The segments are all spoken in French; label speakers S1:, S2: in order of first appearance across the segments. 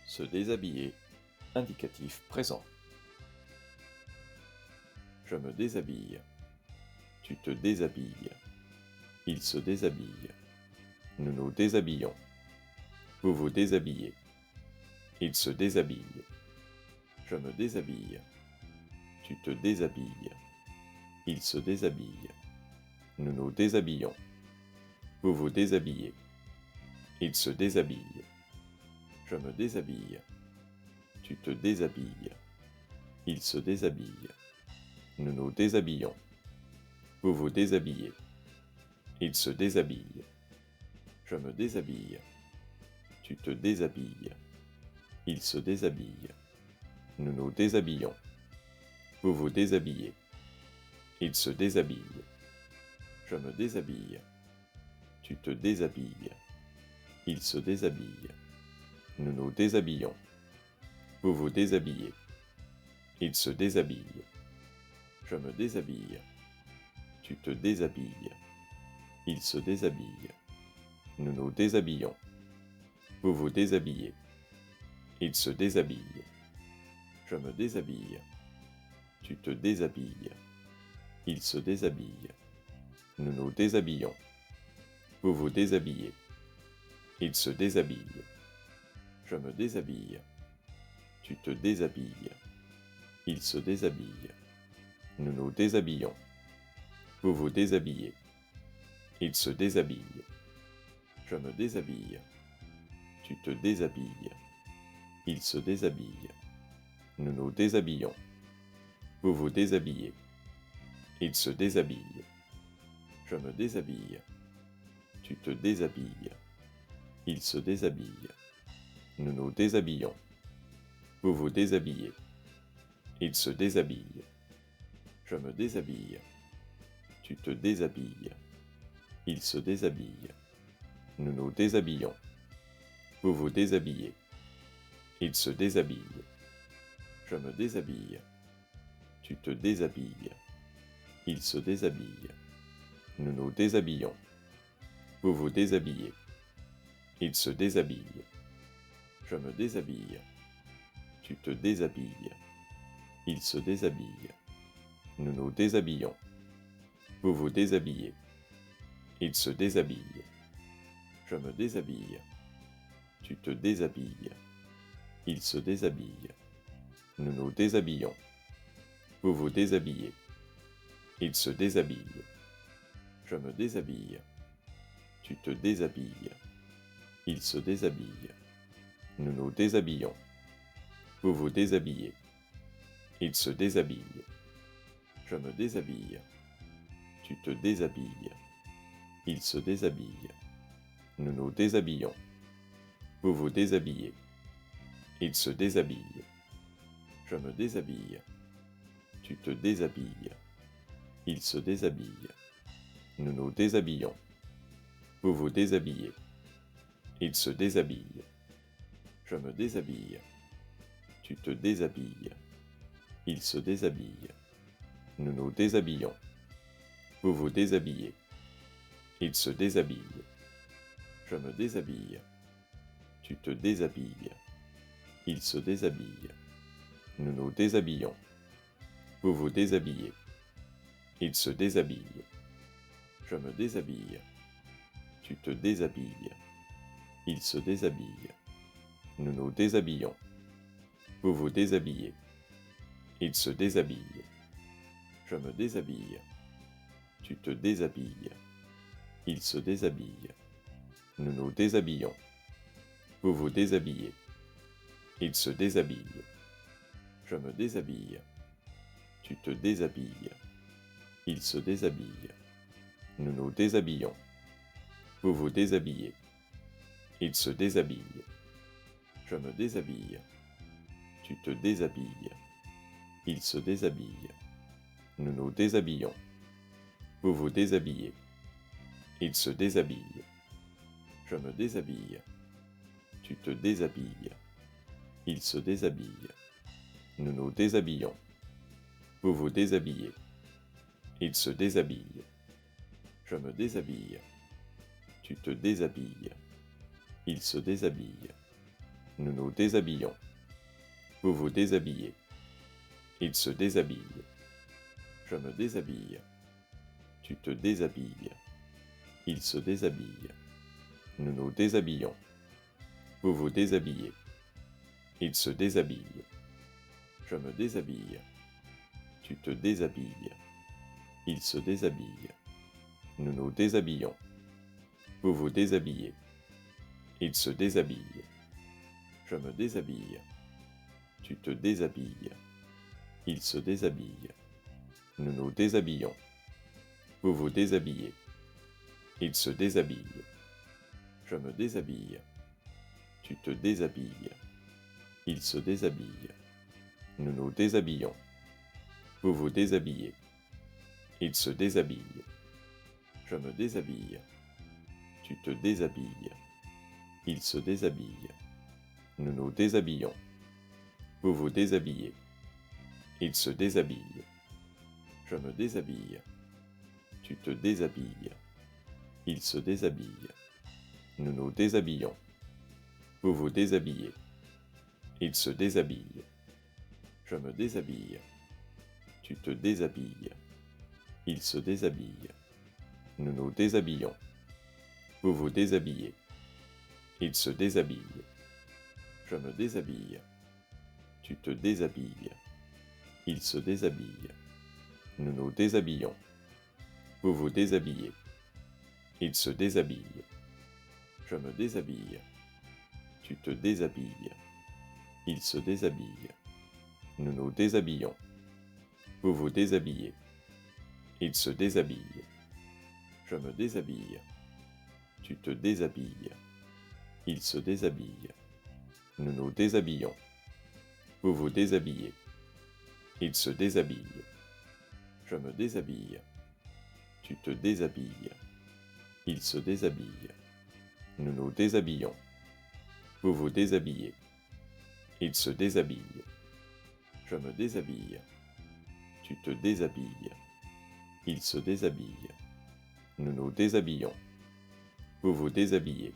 S1: Se déshabiller, indicatif présent. Je me déshabille. Tu te déshabilles. Il se déshabille. Nous nous déshabillons. Vous vous déshabillez. Il se déshabille. Je me déshabille. Tu te déshabilles. Il se déshabille. Nous nous déshabillons. Vous vous déshabillez. Il se déshabille. Je me déshabille. Tu te déshabilles. Il se déshabille. Nous nous déshabillons. Vous vous déshabillez. Il se déshabille. Je me déshabille. Tu te déshabilles. Il se déshabille. Nous nous déshabillons. Vous vous déshabillez. Il se déshabille. Je me déshabille. Tu te déshabilles. Il se déshabille. Nous nous déshabillons. Vous vous déshabillez. Il se déshabille. Je me déshabille. Tu te déshabilles. Il se déshabille. Nous nous déshabillons. Vous vous déshabillez. Il se déshabille. Je me déshabille. Tu te déshabilles. Il se déshabille. Nous nous déshabillons. Vous vous déshabillez. Il se déshabille. Je me déshabille. Tu te déshabilles. Il se déshabille. Nous nous déshabillons. Vous vous déshabillez. Il se déshabille. Je me déshabille. Tu te déshabilles. Il se déshabille. Nous nous déshabillons. Vous vous déshabillez. Il se déshabille. Je me déshabille. Tu te déshabilles. Il se déshabille. Nous nous déshabillons. Vous vous déshabillez. Il se déshabille. Je me déshabille. Tu te déshabilles. Il se déshabille. Nous nous déshabillons. Vous vous déshabillez. Il se déshabille. Je me déshabille. Tu te déshabilles. Il se déshabille. Nous nous déshabillons. Vous vous déshabillez. Il se déshabille. Je me déshabille. Tu te déshabilles. Il se déshabille. Nous nous déshabillons. Vous vous déshabillez. Il se déshabille. Je me déshabille. Tu te déshabilles. Il se déshabille. Nous nous déshabillons. Vous vous déshabillez. Il se déshabille. Je me déshabille. Tu te déshabilles. Il se déshabille. Nous nous déshabillons. Vous vous déshabillez. Il se déshabille. Je me déshabille. Tu te déshabilles. Il se déshabille. Nous nous déshabillons. Vous vous déshabillez. Il se déshabille. Je me déshabille. Tu te déshabilles. Il se déshabille. Nous nous déshabillons. Vous vous déshabillez. Il se déshabille. Je me déshabille. Tu te déshabilles. Il se déshabille. Nous nous déshabillons. Vous vous déshabillez. Il se déshabille. Je me déshabille. Tu te déshabilles. Il se déshabille. Nous nous déshabillons. Vous vous déshabillez. Il se déshabille. Je me déshabille. Tu te déshabilles. Il se déshabille. Nous nous déshabillons. Vous vous déshabillez. Il se déshabille. Je me déshabille. Tu te déshabilles. Il se déshabille. Nous nous déshabillons. Vous vous déshabillez. Il se déshabille. Je me déshabille. Tu te déshabilles. Il se déshabille. Nous nous déshabillons. Vous vous déshabillez. Il se déshabille. Je me déshabille. Tu te déshabilles. Il se déshabille. Nous nous déshabillons. Vous vous déshabillez. Il se déshabille. Je me déshabille. Tu te déshabilles. Il se déshabille. Nous nous déshabillons. Vous vous déshabillez. Il se déshabille. Je me déshabille. Tu te déshabilles. Il se déshabille. Nous nous déshabillons. Vous vous déshabillez. Il se déshabille. Je me déshabille. Tu te déshabilles. Il se déshabille. Nous nous déshabillons. Vous vous déshabillez. Il se déshabille. Je me déshabille. Tu te déshabilles. Il se déshabille. Nous nous déshabillons. Vous vous déshabillez. Il se déshabille. Je me déshabille. Tu te déshabilles. Il se déshabille. Nous nous déshabillons. Vous vous déshabillez. Il se déshabille. Je me déshabille. Tu te déshabilles. Il se déshabille. Nous nous déshabillons. Vous vous déshabillez. Il se déshabille. Je me déshabille. Tu te déshabilles. Il se déshabille. Nous nous déshabillons. Vous vous déshabillez. Il se déshabille. Je me déshabille. Tu te déshabilles. Il se déshabille. Nous nous déshabillons. Vous vous déshabillez. Il se déshabille. Je me déshabille. Tu te déshabilles. Il se déshabille. Nous nous déshabillons. Vous vous déshabillez. Il se déshabille. Je me déshabille. Tu te déshabilles. Il se déshabille. Nous nous déshabillons. Vous vous déshabillez. Il se déshabille. Je me déshabille. Tu te déshabilles. Il se déshabille. Nous nous déshabillons. Vous vous déshabillez. Il se déshabille. Je me déshabille. Tu te déshabilles. Il se déshabille. Nous nous déshabillons. Vous vous déshabillez. Il se déshabille. Je me déshabille. Tu te déshabilles. Il se déshabille. Nous nous déshabillons. Vous vous déshabillez. Il se déshabille. Je me déshabille. Tu te déshabilles. Il se déshabille. Nous nous déshabillons. Vous vous déshabillez.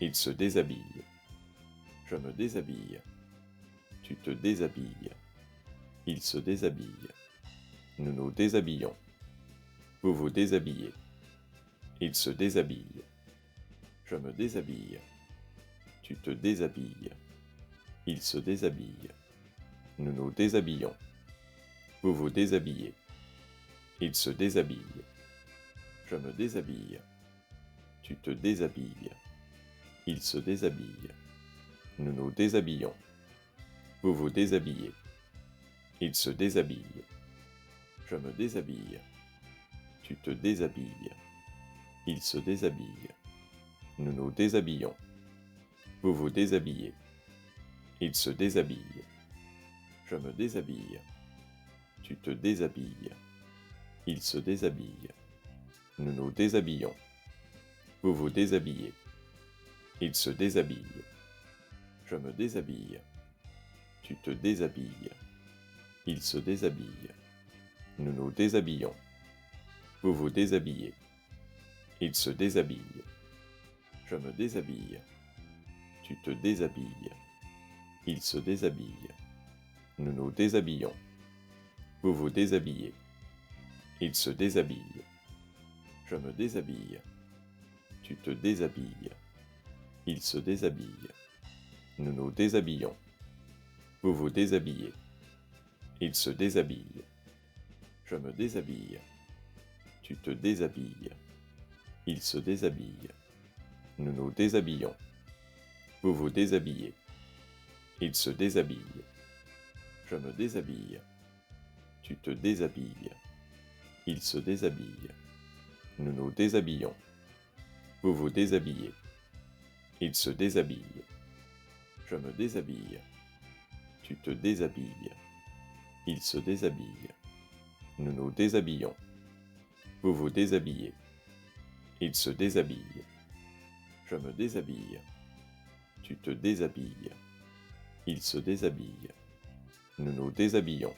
S1: Il se déshabille. Je me déshabille. Tu te déshabilles. Il se déshabille. Nous nous déshabillons. Vous vous déshabillez. Il se déshabille. Je me déshabille. Tu te déshabilles. Il se déshabille. Nous nous déshabillons. Vous vous déshabillez. Il se déshabille. Je me déshabille. Tu te déshabilles. Il se déshabille. Nous nous déshabillons. Vous vous déshabillez. Il se déshabille. Je me déshabille. Tu te déshabilles. Il se déshabille. Nous nous déshabillons. Vous vous déshabillez. Il se déshabille. Je me déshabille. Tu te déshabilles. Il se déshabille. Nous nous déshabillons. Vous vous déshabillez. Il se déshabille. Je me déshabille. Tu te déshabilles. Il se déshabille. Nous nous déshabillons. Vous vous déshabillez. Il se déshabille. Je me déshabille. Tu te déshabilles. Il se déshabille. Nous nous déshabillons. Vous vous déshabillez. Il se déshabille. Je me déshabille. Tu te déshabilles. Il se déshabille. Nous nous déshabillons. Vous vous déshabillez. Il se déshabille. Je me déshabille. Tu te déshabilles. Il se déshabille. Nous nous déshabillons. Vous vous déshabillez. Il se déshabille. Je me déshabille. Tu te déshabilles. Il se déshabille. Nous nous déshabillons. Vous vous déshabillez. Il se déshabille. Je me déshabille. Tu te déshabilles. Il se déshabille. Nous nous déshabillons. Vous vous déshabillez. Il se déshabille. Je me déshabille. Tu te déshabilles. Il se déshabille. Nous nous déshabillons.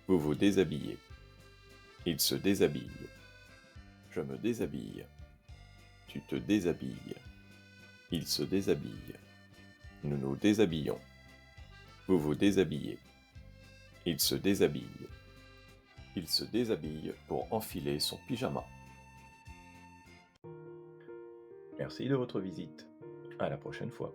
S1: Vous vous déshabillez. Il se déshabille. Je me déshabille. Tu te déshabilles. Il se déshabille. Nous nous déshabillons. Vous vous déshabillez. Il se déshabille. Il se déshabille pour enfiler son pyjama. Merci de votre visite. À la prochaine fois.